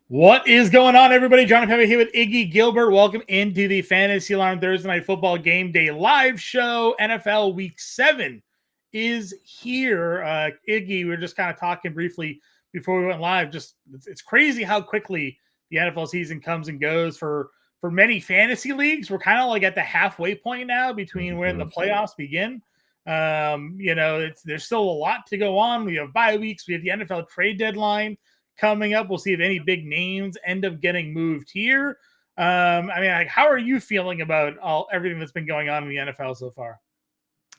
What is going on, everybody? John Pepe here with Iggy Gilbert. Welcome into the Fantasy Alarm Thursday Night Football Game Day live show. NFL Week 7 is here. Iggy, we were just kind of talking briefly before we went live. It's crazy how quickly the NFL season comes and goes for many fantasy leagues. We're kind of like at the halfway point now between when the playoffs begin. There's still a lot to go on. We have bye weeks. We have the NFL trade deadline coming up. We'll see if any big names end up getting moved here. How are you feeling about everything that's been going on in the NFL so far?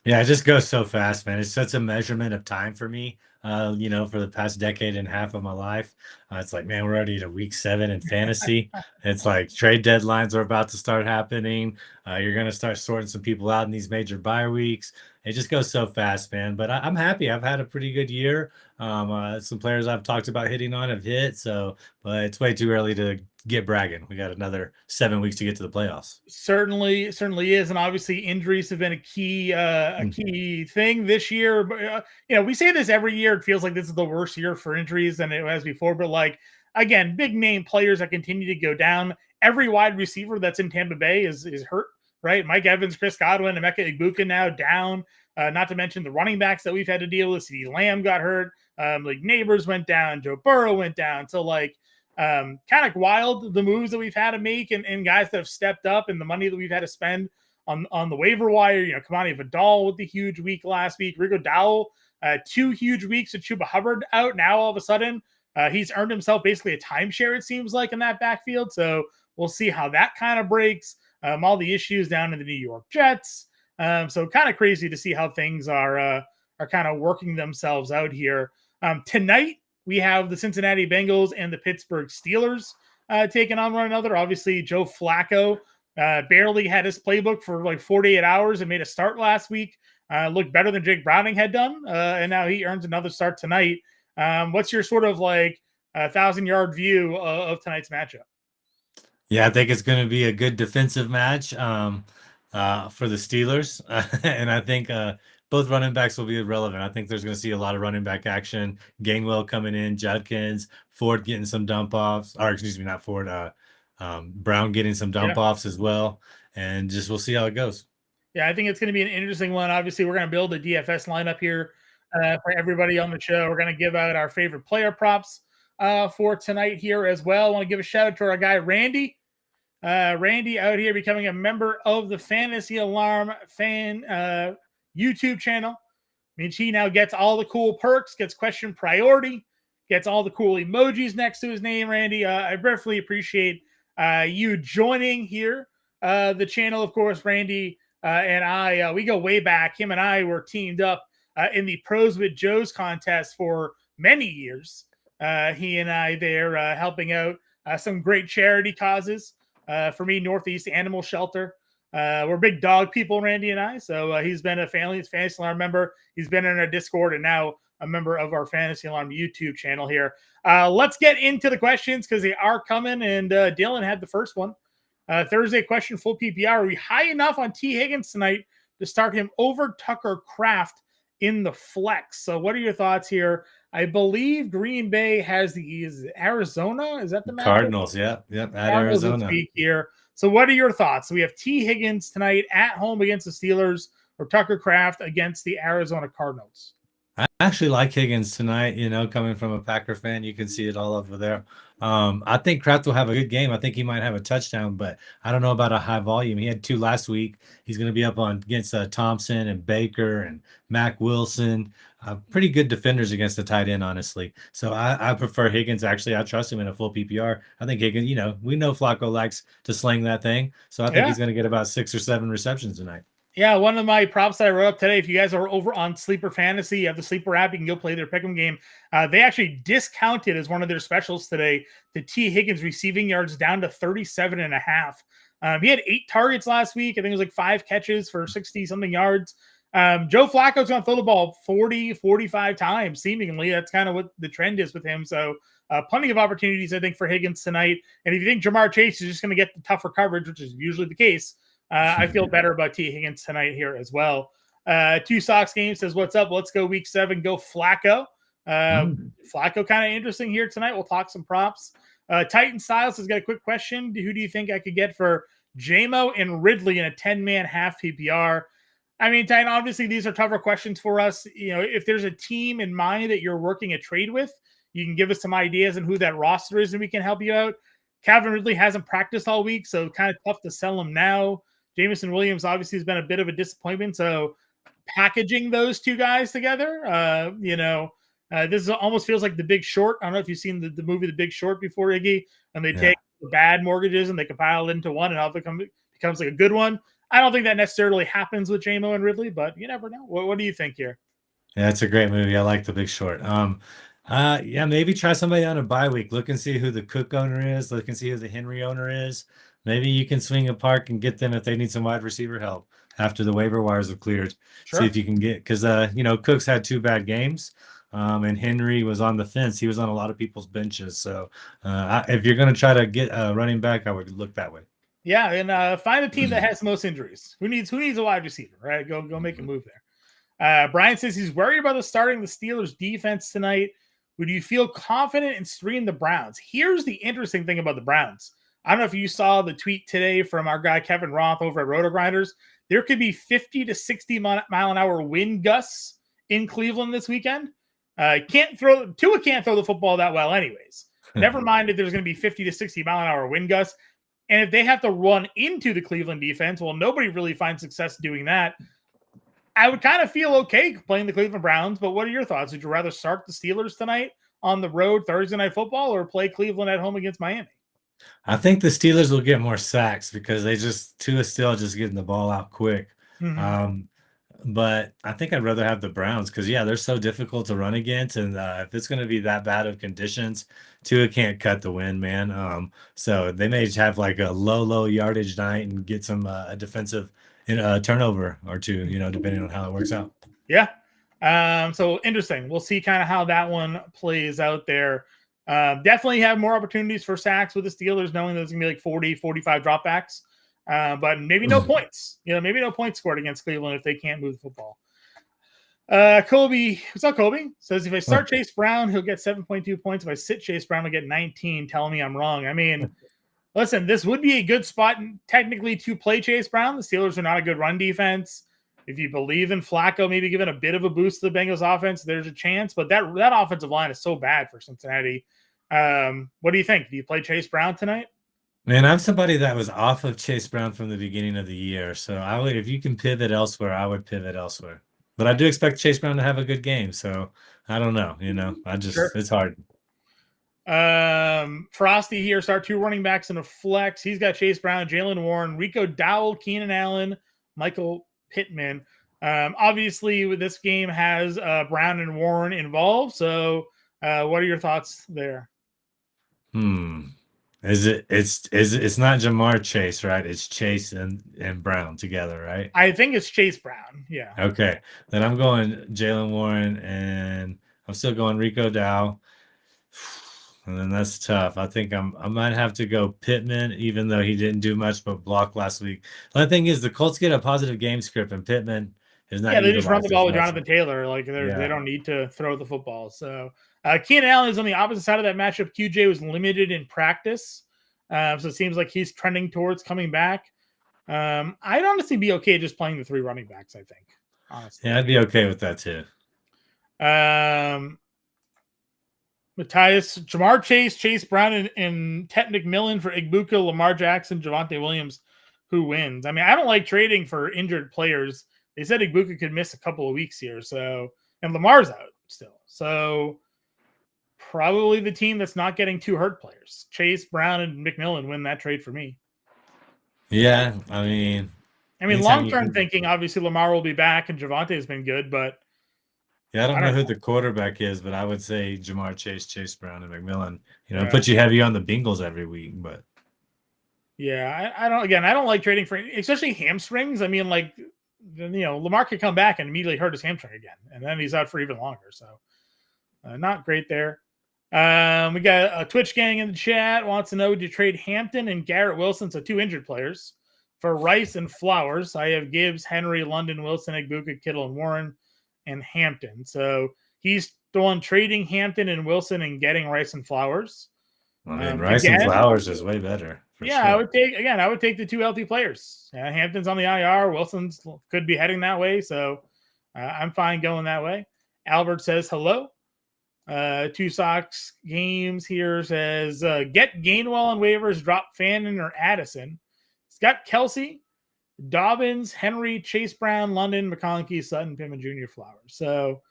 Yeah, it just goes so fast, man. It's such a measurement of time for me. For the past decade and a half of my life, it's like, man, we're already to week 7 in fantasy. It's like trade deadlines are about to start happening. You're gonna start sorting some people out in these major bye weeks. It just goes so fast, man. But I'm happy. I've had a pretty good year. Some players I've talked about hitting on have hit. But it's way too early to get bragging. We got another 7 weeks to get to the playoffs. Certainly is, and obviously injuries have been a key thing this year. But we say this every year. It feels like this is the worst year for injuries than it was before. But like again, big name players that continue to go down. Every wide receiver that's in Tampa Bay is hurt, right? Mike Evans, Chris Godwin, Emeka Egbuka now down. Not to mention the running backs that we've had to deal with. CeeDee Lamb got hurt. Like Neighbors went down. Joe Burrow went down. So like. Kind of wild the moves that we've had to make and guys that have stepped up and the money that we've had to spend on the waiver wire. Kamani Vidal with the huge week last week. Rico Dowell, 2 huge weeks of Chuba Hubbard out. Now all of a sudden, he's earned himself basically a timeshare, it seems like, in that backfield. So we'll see how that kind of breaks. All the issues down in the New York Jets. So kind of crazy to see how things are kind of working themselves out here. Tonight, we have the Cincinnati Bengals and the Pittsburgh Steelers taking on one another. Obviously, Joe Flacco barely had his playbook for like 48 hours and made a start last week. Looked better than Jake Browning had done, and now he earns another start tonight. What's your sort of like 1,000-yard view of tonight's matchup? Yeah, I think it's going to be a good defensive match for the Steelers. And I think both running backs will be relevant. I think there's going to see a lot of running back action. Gainwell coming in, Judkins, Ford getting some dump offs, or excuse me, not Ford, Brown getting some dump offs as well. And just we'll see how it goes. Yeah, I think it's going to be an interesting one. Obviously, we're going to build a DFS lineup here for everybody on the show. We're going to give out our favorite player props for tonight here as well. I want to give a shout out to our guy, Randy. Randy out here becoming a member of the Fantasy Alarm fan YouTube channel. Means he now gets all the cool perks, gets question priority, gets all the cool emojis next to his name, Randy. I briefly appreciate you joining here. The channel, of course, Randy and I, we go way back. Him and I were teamed up in the Pros with Joe's contest for many years. He and I there helping out some great charity causes. For me, Northeast Animal Shelter. We're big dog people, Randy and I. So he's been a Fantasy Alarm member. He's been in our Discord and now a member of our Fantasy Alarm YouTube channel here. Let's get into the questions because they are coming. And Dylan had the first one. Thursday question, full PPR. Are we high enough on T. Higgins tonight to start him over Tucker Kraft in the flex? So what are your thoughts here? I believe Green Bay has is Arizona. Is that the matchup? Cardinals, yep, at Cardinals Arizona. this week here. So what are your thoughts? So we have T. Higgins tonight at home against the Steelers or Tucker Kraft against the Arizona Cardinals. I actually like Higgins tonight, coming from a Packer fan, you can see it all over there. I think Kraft will have a good game. I think he might have a touchdown, but I don't know about a high volume. He had 2 last week. He's going to be up against Thompson and Baker and Mac Wilson. Pretty good defenders against the tight end, honestly. So I prefer Higgins. Actually, I trust him in a full PPR. I think Higgins, we know Flacco likes to sling that thing. So I think he's going to get about 6 or 7 receptions tonight. Yeah, one of my props that I wrote up today, if you guys are over on Sleeper Fantasy, you have the Sleeper app, you can go play their pick'em game. They actually discounted as one of their specials today the T. Higgins receiving yards down to 37.5. He had 8 targets last week. I think it was like 5 catches for 60-something yards. Joe Flacco's going to throw the ball 40, 45 times, seemingly. That's kind of what the trend is with him. So plenty of opportunities, I think, for Higgins tonight. And if you think Jamar Chase is just going to get the tougher coverage, which is usually the case, I feel better about T. Higgins tonight here as well. 2 Sox Game says, what's up? Let's go week 7. Go Flacco. Flacco kind of interesting here tonight. We'll talk some props. Titan Styles has got a quick question. Who do you think I could get for JMO and Ridley in a 10-man half PPR? I mean, Titan, obviously these are tougher questions for us. If there's a team in mind that you're working a trade with, you can give us some ideas on who that roster is and we can help you out. Calvin Ridley hasn't practiced all week, so kind of tough to sell him now. Jameson Williams obviously has been a bit of a disappointment, so packaging those two guys together, this almost feels like The Big Short. I don't know if you've seen the movie The Big Short before, Iggy, and they take the bad mortgages and they compile it into one and how it becomes like a good one. I don't think that necessarily happens with JMO and Ridley, but you never know. What do you think here? Yeah, it's a great movie. I like The Big Short. Yeah, maybe try somebody on a bye week. Look and see who the Cook owner is. Look and see who the Henry owner is. Maybe you can swing a park and get them if they need some wide receiver help after the waiver wires have cleared. Sure. See if you can get, because Cook's had 2 bad games, and Henry was on the fence. He was on a lot of people's benches. So if you're going to try to get a running back, I would look that way. Yeah, and find a team that has the most injuries. Who needs a wide receiver, right? Go make a move there. Brian says he's worried about starting the Steelers defense tonight. Would you feel confident in streaming the Browns? Here's the interesting thing about the Browns. I don't know if you saw the tweet today from our guy Kevin Roth over at Roto Grinders. There could be 50 to 60 mile an hour wind gusts in Cleveland this weekend. Tua can't throw the football that well anyways. Never mind if there's going to be 50 to 60 mile an hour wind gusts. And if they have to run into the Cleveland defense, well, nobody really finds success doing that. I would kind of feel okay playing the Cleveland Browns, but what are your thoughts? Would you rather start the Steelers tonight on the road Thursday Night Football or play Cleveland at home against Miami? I think the Steelers will get more sacks because Tua is still just getting the ball out quick. Mm-hmm. But I think I'd rather have the Browns because, they're so difficult to run against. And if it's going to be that bad of conditions, Tua can't cut the wind, man. So they may just have like a low yardage night and get some a defensive turnover or two, depending on how it works out. Yeah. So interesting. We'll see kind of how that one plays out there. Definitely have more opportunities for sacks with the Steelers, knowing there's going to be like 40, 45 dropbacks. But maybe no points. Maybe no points scored against Cleveland if they can't move the football. Kobe, what's up, Kobe? Says if I start Chase Brown, he'll get 7.2 points. If I sit Chase Brown, I'll get 19. Telling me I'm wrong. I mean, listen, this would be a good spot technically to play Chase Brown. The Steelers are not a good run defense. If you believe in Flacco, maybe giving a bit of a boost to the Bengals offense, there's a chance. But that offensive line is so bad for Cincinnati. What do you think? Do you play Chase Brown tonight? Man, I'm somebody that was off of Chase Brown from the beginning of the year. So I would, if you can pivot elsewhere, I would pivot elsewhere. But I do expect Chase Brown to have a good game. So I don't know. It's hard. Frosty here, start 2 running backs in a flex. He's got Chase Brown, Jalen Warren, Rico Dowell, Keenan Allen, Michael Pittman. Obviously, this game has Brown and Warren involved. So what are your thoughts there? It's not Jamar Chase, right? It's Chase and Brown together, right? I think it's Chase Brown. Yeah. Okay. Then I'm going Jalen Warren and I'm still going Rico Dow. And then that's tough. I think I might have to go Pittman, even though he didn't do much but block last week. The thing is, the Colts get a positive game script, and Pittman is not. Yeah, they just run the ball with Jonathan Taylor. Like they don't need to throw the football. So Keenan Allen is on the opposite side of that matchup. QJ was limited in practice, so it seems like he's trending towards coming back. I'd honestly be okay just playing the 3 running backs. I think. Honestly, yeah, I'd be okay with that too. Matthias, Jamar Chase, Chase Brown, and Ted McMillan for Igbuka, Lamar Jackson, Javonte Williams. Who wins? I mean, I don't like trading for injured players. They said Igbuka could miss a couple of weeks here, and Lamar's out still. So probably the team that's not getting 2 hurt players. Chase, Brown, and McMillan win that trade for me. Yeah, I mean, long-term thinking, obviously Lamar will be back and Javonte has been good, but yeah, I don't know who the quarterback is, but I would say Jamar Chase, Chase Brown, and McMillan. Put you heavy on the Bengals every week, but yeah, I don't like trading for especially hamstrings. I mean, like Lamar could come back and immediately hurt his hamstring again, and then he's out for even longer. So not great there. We got a Twitch gang in the chat wants to know, would you trade Hampton and Garrett Wilson, so 2 injured players, for Rice and Flowers? I have Gibbs, Henry, London, Wilson, Igbuka, Kittle, and Warren, and Hampton. So he's the one trading Hampton and Wilson and getting Rice and Flowers. I mean, Rice and Again, Flowers is way better for yeah, I sure. would take the two healthy players. Hampton's on the IR. Wilson's could be heading that way, so I'm fine going that way. Albert says hello. Two Sox games here says get Gainwell on waivers, drop Fannin or Addison. It's got Kelsey, Dobbins, Henry, Chase Brown, London, McConkey, Sutton, Pittman Jr., Flowers. So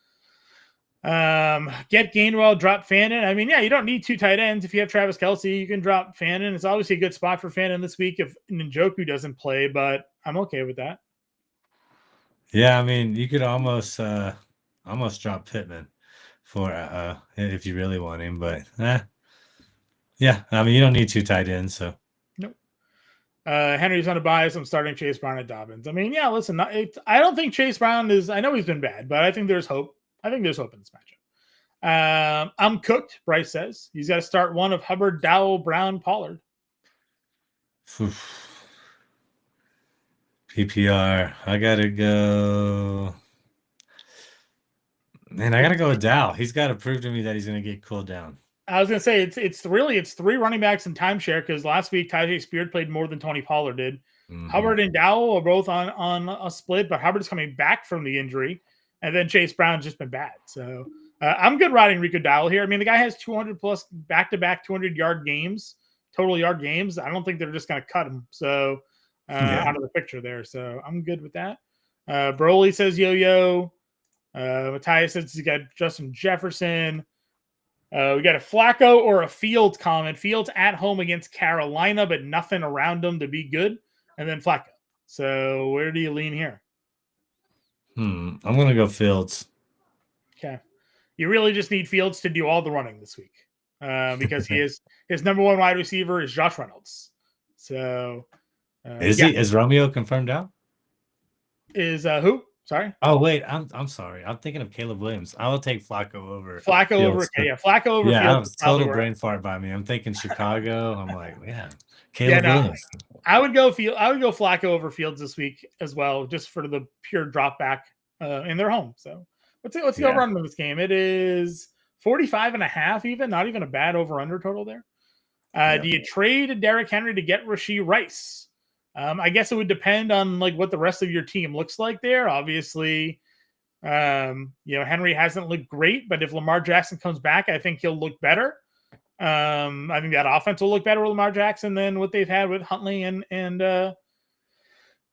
get Gainwell, drop Fannin. I mean, yeah, you don't need two tight ends. If you have Travis Kelsey, you can drop Fannin. It's obviously a good spot for Fannin this week if Njoku doesn't play, but I'm okay with that. Yeah, I mean, you could almost drop Pittman for if you really want him, but yeah, I mean, you don't need two tight ends, so nope. Henry's on a bias. I'm starting Chase Brown at Dobbins. I mean, yeah, listen, I don't think Chase Brown is. I know he's been bad, but I think there's hope. I think there's hope in this matchup. I'm cooked. Bryce says he's got to start one of Hubbard, Dowell, Brown, Pollard. PPR. I gotta go. Man, I gotta go with Dow. He's got to prove to me that he's gonna get cooled down. I was gonna say it's three running backs in timeshare because last week Tajay Spears played more than Tony Pollard did. Mm-hmm. Hubbard and Dowell are both on a split, but Hubbard's coming back from the injury, and then Chase Brown's just been bad. So I'm good riding Rico Dowell here. I mean, the guy has 200 plus back-to-back 200-yard games, total yard games. I don't think they're just gonna cut him so out of the picture there. So I'm good with that. Broly says yo-yo. Matthias says he's got Justin Jefferson. We got a Flacco or a Fields comment. Fields at home against Carolina, but nothing around him to be good. And then Flacco. So where do you lean here? I'm going to go Fields. Okay. You really just need Fields to do all the running this week because his number one wide receiver is Josh Reynolds. So is Romeo confirmed out? Is who? Sorry. Oh wait, I'm sorry. I'm thinking of Caleb Williams. I will take Flacco over. Flacco over. Okay, yeah, Flacco over. Yeah, Fields total brain fart by me. I'm thinking Chicago. I'm like, yeah, Caleb Williams. I would go Flacco over Fields this week as well, just for the pure drop back in their home. So what's the over under this game? It is 45.5, even not even a bad over under total there. Do you trade Derrick Henry to get Rashee Rice? I guess it would depend on like what the rest of your team looks like there. Obviously, Henry hasn't looked great, but if Lamar Jackson comes back, I think he'll look better. I think that offense will look better with Lamar Jackson than what they've had with Huntley and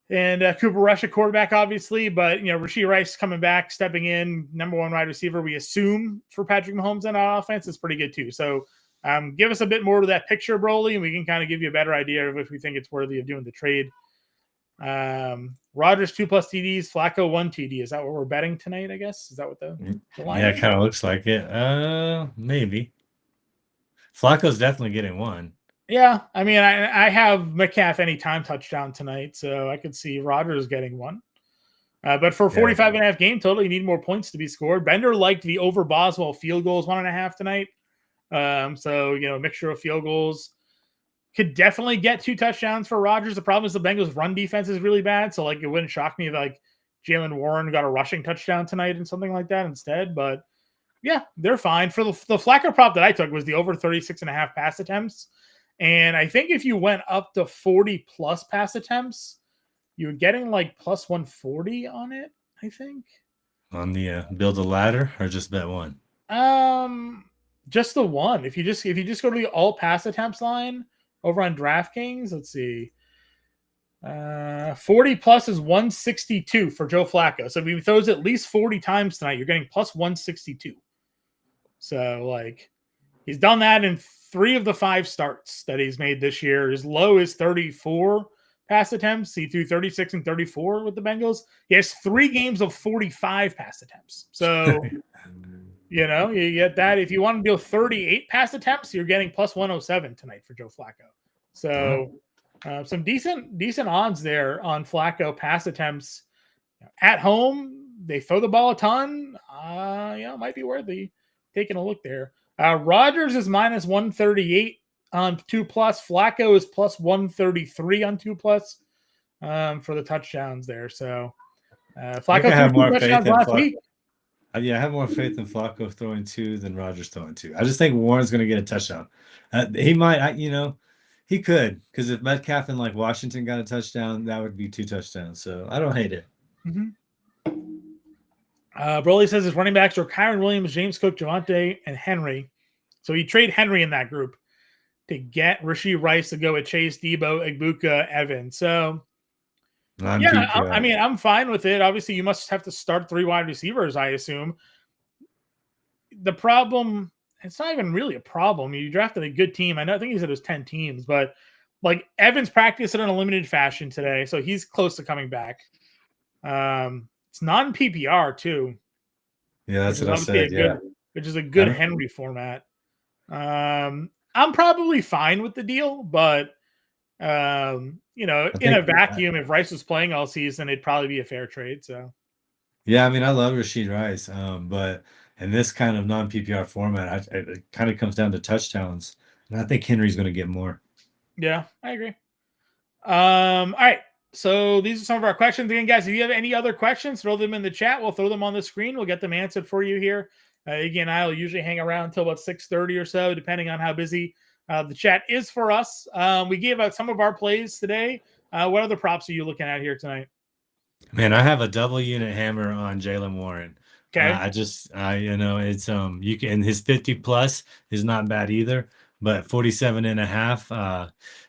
Cooper Rush at quarterback, obviously. But Rashee Rice coming back, stepping in, number one wide receiver, we assume for Patrick Mahomes and our offense is pretty good too. So. Give us a bit more to that picture, Broly, and we can kind of give you a better idea of if we think it's worthy of doing the trade. Rodgers 2+ TDs, Flacco 1 TD. Is that what we're betting tonight, I guess? Is that what the line is? Yeah, it kind of looks like it. Maybe. Flacco's definitely getting 1. Yeah, I mean, I have Metcalf anytime touchdown tonight, so I could see Rodgers getting 1. But for 45.5 game total, you need more points to be scored. Bender liked the over Boswell field goals 1.5 tonight. So, a mixture of field goals could definitely get 2 touchdowns for Rodgers. The problem is the Bengals run defense is really bad. So it wouldn't shock me if Jalen Warren got a rushing touchdown tonight and something like that instead. But yeah, they're fine. For the Flacco prop that I took was the over 36.5 pass attempts. And I think if you went up to 40 plus pass attempts, you were getting plus 140 on it, I think. On the build a ladder or just bet 1? Just the one. If you just go to the all pass attempts line over on DraftKings, let's see. 40 plus is 162 for Joe Flacco. So if he throws at least 40 times tonight, you're getting plus 162. So he's done that in 3 of the 5 starts that he's made this year. His low is 34 pass attempts. He threw 36 and 34 with the Bengals. He has 3 games of 45 pass attempts. So you get that. If you want to do 38 pass attempts, you're getting plus 107 tonight for Joe Flacco. So some decent odds there on Flacco pass attempts. At home, they throw the ball a ton. Might be worthy taking a look there. Rodgers is minus 138 on 2+. Flacco is plus 133 on 2+, for the touchdowns there. So Flacco have threw more 2 touchdowns last week. Yeah, I have more faith in Flacco throwing two than Rodgers throwing two. I just think Warren's going to get a touchdown. He might, he could, because if Metcalf and like Washington got a touchdown, that would be two touchdowns. So I don't hate it. Mm-hmm. Broly says his running backs are Kyron Williams, James Cook, Javante, and Henry. So he trade Henry in that group to get Rashee Rice to go with Chase, Debo, Egbuka, Evan. So yeah, I mean, I'm fine with it. Obviously, you must have to start 3 wide receivers, I assume. The problem, it's not even really a problem. You drafted a good team. I think he said it was 10 teams, but like Evans practiced in a limited fashion today, so he's close to coming back. It's non PPR too. Yeah, that's Which is what I obviously said. Yeah. which is a good Henry format. I'm probably fine with the deal, but in a vacuum, if Rice was playing all season, it'd probably be a fair trade. So yeah, I mean, I love Rashee Rice, but in this kind of non PPR format, it kind of comes down to touchdowns, and I think Henry's going to get more. Yeah, I agree. All right. So these are some of our questions. Again, guys, if you have any other questions, throw them in the chat. We'll throw them on the screen. We'll get them answered for you here. Again, I'll usually hang around until about 6:30 or so, depending on how busy the chat is for us. We gave out some of our plays today. What other props are you looking at here tonight? Man, I have a double unit hammer on Jaylen Warren. Okay. It's you can his 50 plus is not bad either, but 47 and a half,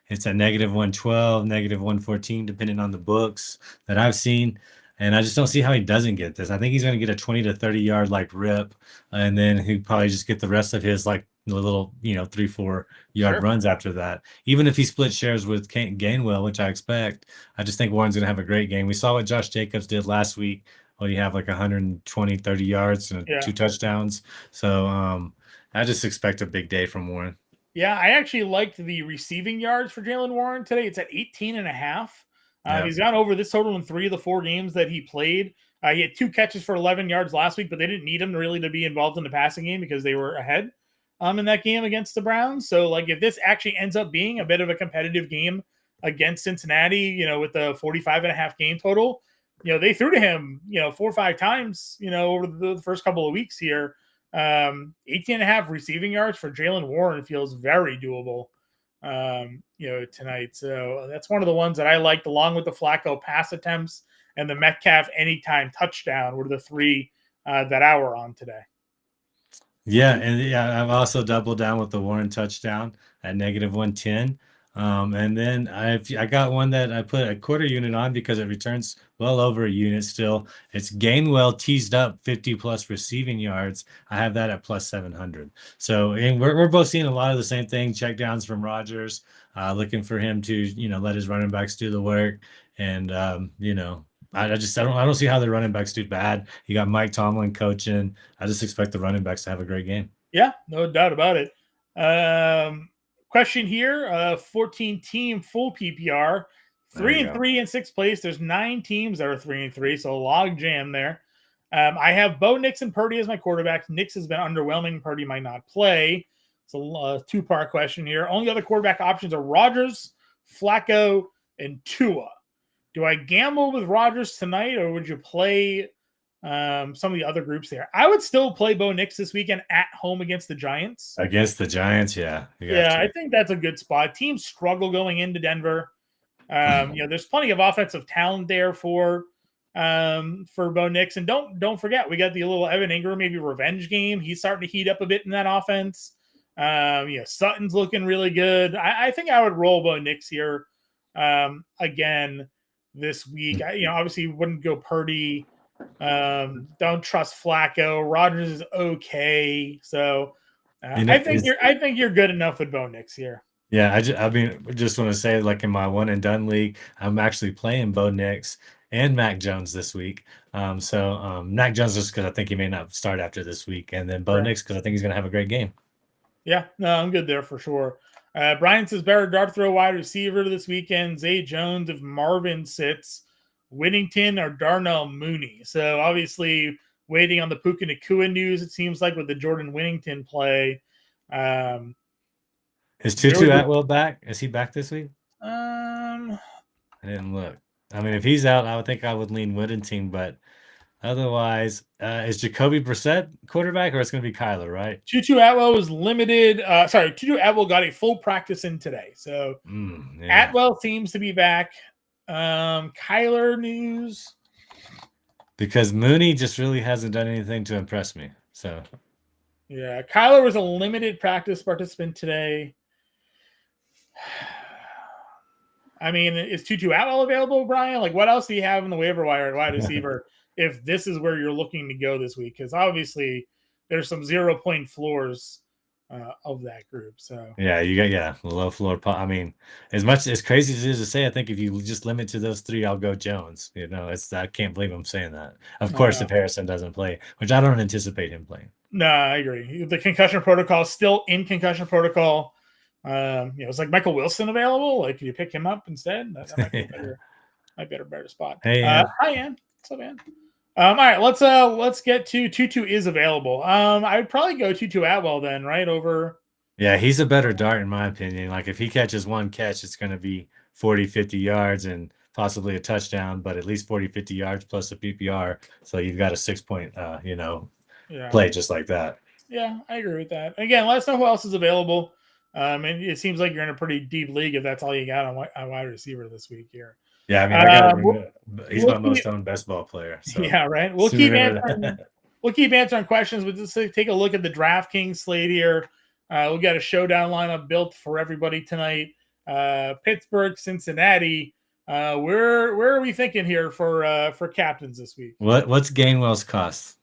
it's a -112, -114, depending on the books that I've seen. And I just don't see how he doesn't get this. I think he's going to get a 20 to 30 yard like rip, and then he'd probably just get the rest of his like little 3-4 yard runs after that. Even if he split shares with Gainwell, which I expect, I just think Warren's going to have a great game. We saw what Josh Jacobs did last week. Well, you have like 120, 30 yards and 2 touchdowns. So I just expect a big day from Warren. Yeah, I actually liked the receiving yards for Jaylen Warren today. It's at 18 and a half. He's gone over this total in 3 of the 4 games that he played. He had 2 catches for 11 yards last week, but they didn't need him really to be involved in the passing game because they were ahead in that game against the Browns. So, like, if this actually ends up being a bit of a competitive game against Cincinnati, with the 45 and a half game total, they threw to him, 4 or 5 times, over the first couple of weeks here. 18 and a half receiving yards for Jaylen Warren feels very doable, tonight. So that's one of the ones that I liked, along with the Flacco pass attempts and the Metcalf anytime touchdown were the 3 that I were on today. Yeah, and I've also doubled down with the Warren touchdown at -110. And then I got one that I put a quarter unit on because it returns well over a unit still. It's Gainwell teased up 50 plus receiving yards. I have that at plus 700. So, and we're both seeing a lot of the same thing, check downs from Rodgers, looking for him to, let his running backs do the work. And, I don't see how the running backs do bad. You got Mike Tomlin coaching. I just expect the running backs to have a great game. Yeah, no doubt about it. Question here: 14 team full PPR, 3-3 in 6th place. There's 9 teams that are 3-3, so a log jam there. I have Bo Nix and Purdy as my quarterbacks. Nix has been underwhelming. Purdy might not play. It's a 2-part question here. Only other quarterback options are Rodgers, Flacco, and Tua. Do I gamble with Rodgers tonight, or would you play some of the other groups there? I would still play Bo Nix this weekend at home against the Giants. Against the Giants, yeah. I think that's a good spot. Teams struggle going into Denver. There's plenty of offensive talent there for Bo Nix. And don't forget, we got the little Evan Ingram maybe revenge game. He's starting to heat up a bit in that offense. Sutton's looking really good. I think I would roll Bo Nix here again this week. Obviously wouldn't go Purdy. Don't trust Flacco. Rodgers is okay. So I think you're good enough with Bo Nix here. Yeah, just want to say, like in my one and done league, I'm actually playing Bo Nix and Mac Jones this week. Mac Jones just because I think he may not start after this week, and then Bo Nix because I think he's going to have a great game. Yeah, no, I'm good there for sure. Brian says better dart throw wide receiver this weekend. Zay Jones if Marvin sits, Whittington or Darnell Mooney. So obviously waiting on the Puka Nacua news, it seems like, with the Jordan Whittington play. Is Tutu Atwell back? Is he back this week? I didn't look. I mean, if he's out, I would think I would lean Whittington, but Otherwise, is Jacoby Brissett quarterback or it's going to be Kyler, right? Tutu Atwell was limited. Tutu Atwell got a full practice in today. So Yeah. Atwell seems to be back. Kyler news. Because Mooney just really hasn't done anything to impress me. So yeah, Kyler was a limited practice participant today. I mean, is Tutu Atwell available, Brian? Like, what else do you have in the waiver wire at wide receiver if this is where you're looking to go this week? Because obviously there's some 0-point floors of that group. So yeah, you got the low floor. I mean, as much as crazy as it is to say, I think if you just limit to those three, I'll go Jones. You know, I can't believe I'm saying that. Of course, if Harrison doesn't play, which I don't anticipate him playing. No, I agree. The concussion protocol is still in concussion protocol. It's like Michael Wilson available. Like, can you pick him up instead? That might be a better spot. Hey, hi, Ann. What's up, Ann? All right, let's get to Tutu is available. I would probably go Tutu Atwell then, right over. Yeah, he's a better dart in my opinion. Like if he catches one catch, it's going to be 40, 50 yards and possibly a touchdown, but at least 40, 50 yards plus a PPR. So you've got a 6-point, play just like that. Yeah, I agree with that. Again, let us know who else is available. And it seems like you're in a pretty deep league if that's all you got on wide receiver this week here. Yeah, I mean, I got he's my most owned best ball player. So yeah, right. We'll keep answering questions, but just take a look at the DraftKings slate here. We got a showdown lineup built for everybody tonight. Pittsburgh, Cincinnati. Where are we thinking here for captains this week? What's Gainwell's cost?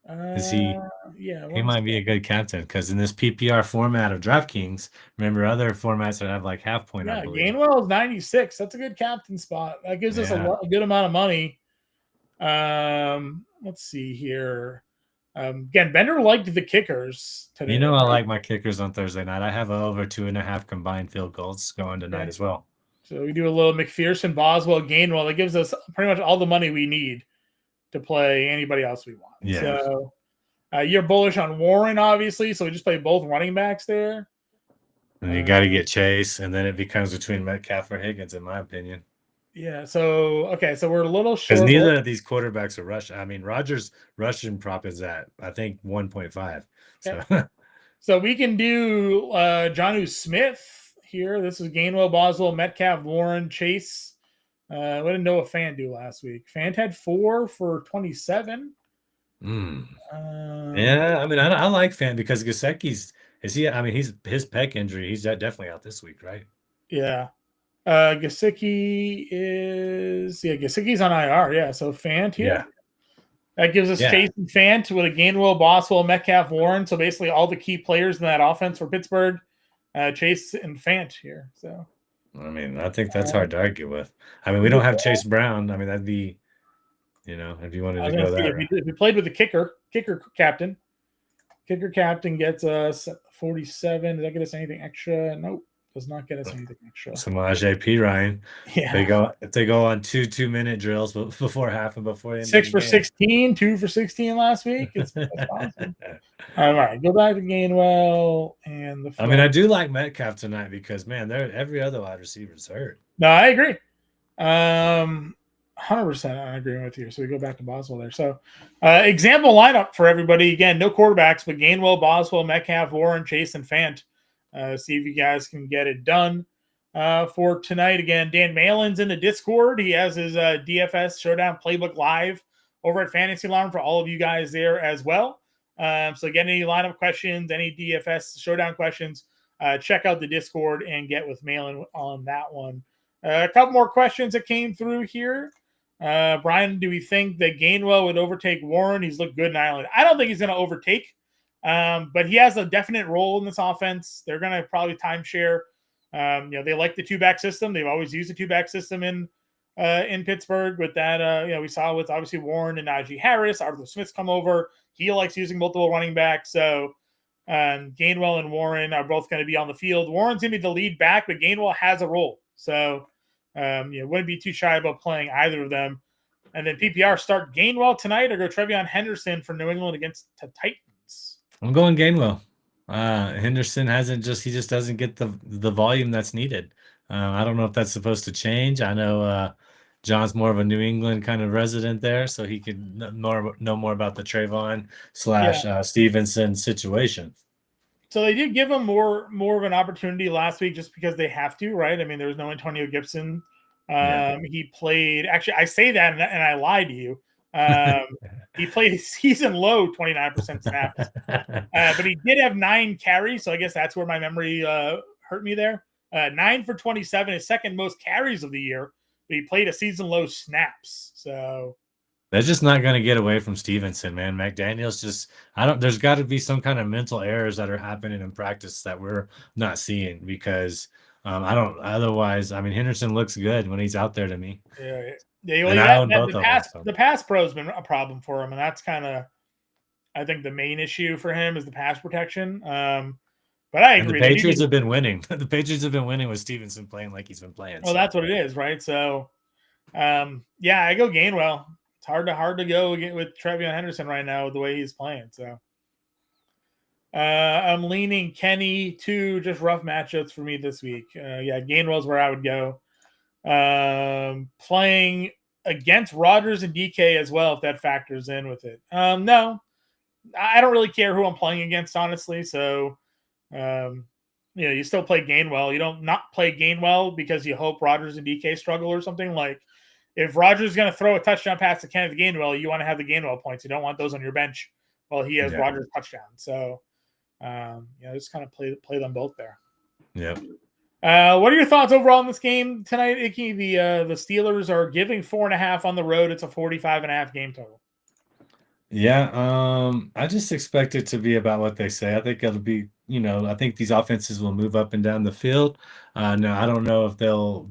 Is he? Yeah, he might be a good captain because in this PPR format of DraftKings, remember other formats that have like half point. Yeah, Gainwell is 96. That's a good captain spot. That gives us a good amount of money. Let's see here. Again, Bender liked the kickers today. You know, I like my kickers on Thursday night. I have over 2.5 combined field goals going tonight as well. So we do a little McPherson, Boswell, Gainwell. That gives us pretty much all the money we need to play anybody else we want. Yeah. So you're bullish on Warren, obviously. So we just play both running backs there. And you got to get Chase, and then it becomes between Metcalf or Higgins, in my opinion. Yeah. So we're a little short. Because neither of these quarterbacks are rushing. I mean, Rodgers' rushing prop is at, I think, 1.5. So, so we can do Jonnu Smith here. This is Gainwell, Boswell, Metcalf, Warren, Chase. What did Noah Fant do last week? Fant had 4 for 27. Yeah, I mean, I like Fant because Gesicki's his pec injury. He's definitely out this week, right? Yeah. Gesicki Gesicki's on IR. Yeah, so Fant here. Yeah. That gives us Chase and Fant with a Gainwell, Boswell, Metcalf, Warren. So basically all the key players in that offense for Pittsburgh, Chase and Fant here. So I mean, I think that's hard to argue with. I mean, we don't have Chase Brown. I mean, that'd be, if you wanted to go that route. If we played with the kicker captain gets us 47. Does that get us anything extra? Nope. Does not get us anything extra. Samaje Perine. Yeah. If they go on 2-2-minute drills before half and before the end 6 for 16, 2 for 16 last week. It's awesome. All right, go back to Gainwell and the. I mean, I do like Metcalf tonight because every other wide receiver is hurt. No, I agree. 100% I'm agreeing with you. So we go back to Boswell there. So example lineup for everybody. Again, no quarterbacks, but Gainwell, Boswell, Metcalf, Warren, Chase, and Fant. See if you guys can get it done for tonight. Again, Dan Malin's in the Discord. He has his DFS Showdown Playbook live over at Fantasy Alarm for all of you guys there as well. So get any lineup questions, any DFS Showdown questions, check out the Discord and get with Malin on that one. A couple more questions that came through here. Brian, do we think that Gainwell would overtake Warren? He's looked good in Ireland. I don't think he's going to overtake. But he has a definite role in this offense. They're going to probably timeshare. They like the 2-back system. They've always used a 2-back system in Pittsburgh. With that, we saw with obviously Warren and Najee Harris. Arthur Smith's come over. He likes using multiple running backs. So Gainwell and Warren are both going to be on the field. Warren's going to be the lead back, but Gainwell has a role. So wouldn't be too shy about playing either of them. And then PPR start Gainwell tonight or go Trevion Henderson for New England against the Titans. I'm going Gainwell. Henderson he just doesn't get the volume that's needed. I don't know if that's supposed to change. I know John's more of a New England kind of resident there, so he could know more about the Trayvon Yeah. slash Stevenson situation. So they did give him more of an opportunity last week just because they have to, right? I mean, there was no Antonio Gibson. Yeah. He played. Actually, I say that and I lied to you. Um, he played season low 29% snaps, but he did have 9 carries. So I guess that's where my memory hurt me there. 9 for 27, his second most carries of the year. But he played a season low snaps. So They're just not going to get away from Stevenson, man. McDaniel's just, I don't, there's got to be some kind of mental errors that are happening in practice that we're not seeing because I don't, otherwise, I mean, Henderson looks good when he's out there to me. yeah, And I own both of them. So. the pass pro has been a problem for him, and that's kind of I think the main issue for him is the pass protection. But I And the agree. Patriots have been winning. The Patriots have been winning with Stevenson playing like he's been playing. Well, So that's what it is, right? So, yeah, I go Gainwell. It's hard to go with Trevion Henderson right now with the way he's playing. So, I'm leaning Kenny to just rough matchups for me this week. Yeah, Gainwell's where I would go. Playing against Rodgers and DK as well, if that factors in with it. No, I don't really care who I'm playing against, honestly. So, you still play Gainwell. You don't not play Gainwell because you hope Rodgers and DK struggle or something. Like, if Rodgers is going to throw a touchdown pass to Kenneth Gainwell, you want to have the Gainwell points. You don't want those on your bench while he has Rodgers touchdown. So, just kind of play them both there. yeah. What are your thoughts overall in this game tonight, Icky? The Steelers are giving 4.5 on the road. It's a 45.5 game total. Yeah, I just expect it to be about what they say. I think it'll be, I think these offenses will move up and down the field. No, I don't know if they'll,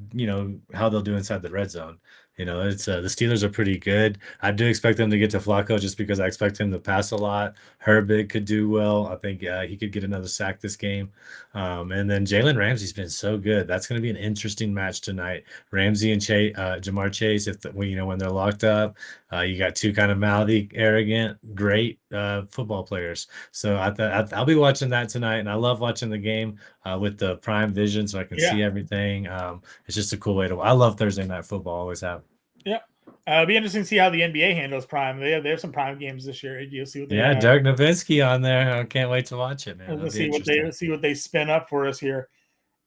how they'll do inside the red zone. It's the Steelers are pretty good. I do expect them to get to Flacco just because I expect him to pass a lot. Herbig could do well. I think he could get another sack this game. And then Jalen Ramsey's been so good. That's going to be an interesting match tonight. Ramsey and Jamar Chase, when they're locked up. You got two kind of mouthy, arrogant, great football players. So I'll be watching that tonight, and I love watching the game with the Prime Vision, so I can see everything. It's just a cool way to. I love Thursday night football. Always have. Yeah, it'll be interesting to see how the NBA handles Prime. They have some Prime games this year. You'll see what they. Yeah, Dirk Nowitzki on there. I can't wait to watch it, man. We'll see what they spin up for us here.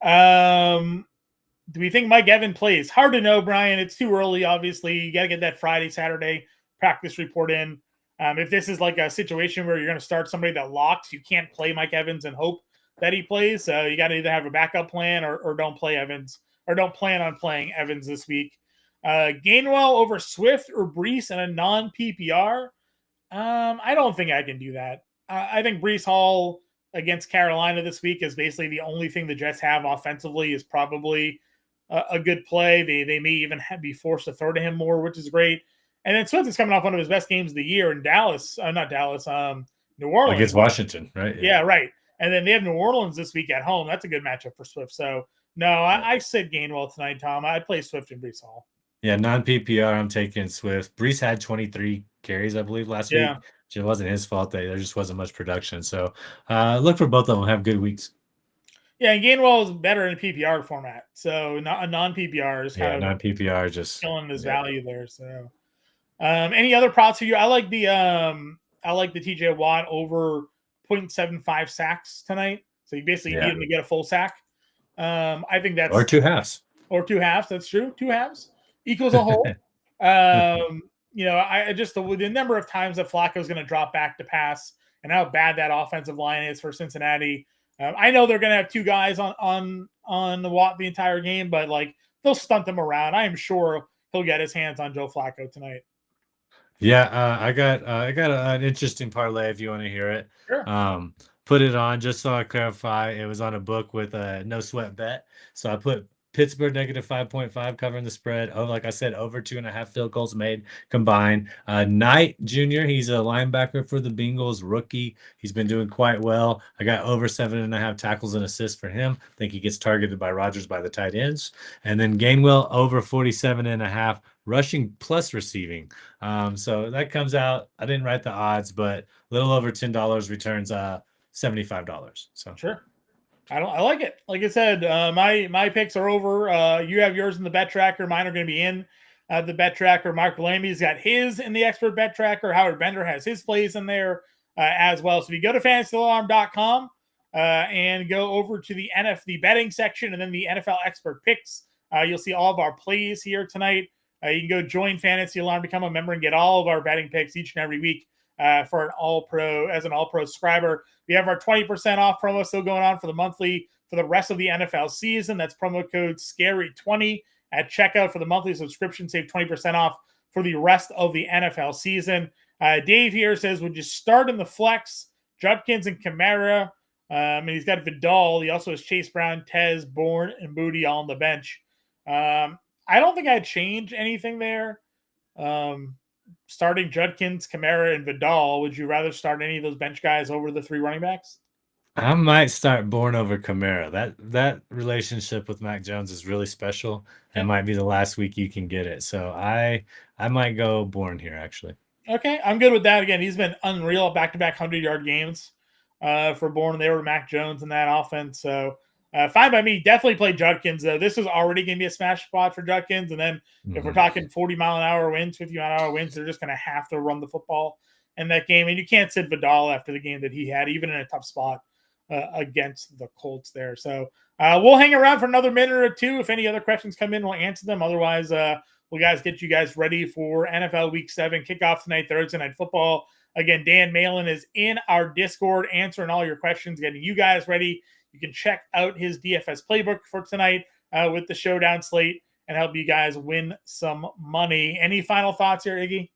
Do we think Mike Evans plays? Hard to know, Brian. It's too early, obviously. You got to get that Friday, Saturday practice report in. If this is like a situation where you're going to start somebody that locks, you can't play Mike Evans and hope that he plays. So you got to either have a backup plan or don't play Evans or don't plan on playing Evans this week. Gainwell over Swift or Brees in a non-PPR. I don't think I can do that. I think Brees Hall against Carolina this week is basically the only thing the Jets have offensively is probably a good play. They may even be forced to throw to him more, which is great. And then Swift is coming off one of his best games of the year in Dallas. Not Dallas, New Orleans. Against Washington, right? Yeah, right. And then they have New Orleans this week at home. That's a good matchup for Swift. So, no, I said Gainwell tonight, Tom. I'd play Swift and Brees Hall. Yeah, non-PPR, I'm taking Swift. Brees had 23 carries, I believe, last week. It wasn't his fault. There just wasn't much production. So look for both of them. Have good weeks. Yeah, and Gainwell is better in PPR format. So not a non-PPR is kind of non-PPR just killing his value there. So any other props for you? I like the TJ Watt over 0.75 sacks tonight. So you basically need him to get a full sack. I think that's or two halves. Or two halves. That's true. Two halves equals a whole. I just the number of times that Flacco is going to drop back to pass and how bad that offensive line is for Cincinnati. I know they're going to have two guys on the Watt the entire game, but like they'll stunt him around. I am sure he'll get his hands on Joe Flacco tonight. Yeah, I got an interesting parlay if you want to hear it. Sure. Put it on just so I clarify. It was on a book with a no sweat bet. So I put Pittsburgh negative 5.5 covering the spread. Oh, like I said, over 2.5 field goals made combined. Knight Jr., he's a linebacker for the Bengals, rookie. He's been doing quite well. I got over 7.5 tackles and assists for him. I think he gets targeted by Rodgers by the tight ends. And then Gainwell over 47.5 rushing plus receiving. So that comes out. I didn't write the odds, but a little over $10 returns $75. So sure. I like it. Like I said, my picks are over. You have yours in the bet tracker. Mine are going to be in. the bet tracker. Mark Lammy's got his in the expert bet tracker. Howard Bender has his plays in there as well. So if you go to fantasyalarm.com and go over to the the betting section and then the NFL expert picks, you'll see all of our plays here tonight. You can go join Fantasy Alarm, become a member, and get all of our betting picks each and every week for an all-pro subscriber. We have our 20% off promo still going on for the monthly for the rest of the NFL season. That's promo code SCARY20 at checkout for the monthly subscription. Save 20% off for the rest of the NFL season. Dave here says, would you start in the flex, Judkins and Kamara? And he's got Vidal. He also has Chase Brown, Tez, Bourne, and Moody all on the bench. I don't think I'd change anything there. Starting Judkins, Kamara, and Vidal, would you rather start any of those bench guys over the 3 running backs? I might start Bourne over Kamara. That relationship with Mac Jones is really special. It might be the last week you can get it. So I might go Bourne here, actually. Okay, I'm good with that. Again, he's been unreal back-to-back 100-yard games for Bourne. They were Mac Jones in that offense. So fine by me. Definitely play Judkins, though. This is already going to be a smash spot for Judkins. And then if we're talking 40-mile-an-hour winds, 50-mile-an-hour winds, they're just going to have to run the football in that game. And you can't sit Vidal after the game that he had, even in a tough spot against the Colts there. So we'll hang around for another minute or two. If any other questions come in, we'll answer them. Otherwise, we'll get you guys ready for NFL Week 7 kickoff tonight, Thursday Night Football. Again, Dan Malin is in our Discord answering all your questions, getting you guys ready. You can check out his DFS playbook for tonight with the showdown slate and help you guys win some money. Any final thoughts here, Iggy?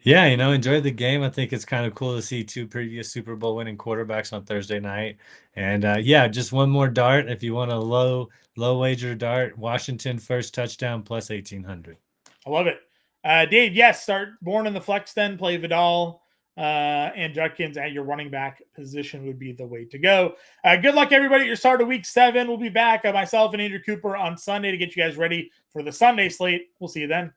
Yeah, enjoy the game. I think it's kind of cool to see 2 previous Super Bowl winning quarterbacks on Thursday night. And yeah, just one more dart. If you want a low wager dart, Washington first touchdown plus 1,800. I love it. Dave, yes, start Bourne in the flex then, play Vidal and Judkins at your running back position would be the way to go. Good luck, everybody, at your start of Week 7. We'll be back, myself and Andrew Cooper, on Sunday to get you guys ready for the Sunday slate. We'll see you then.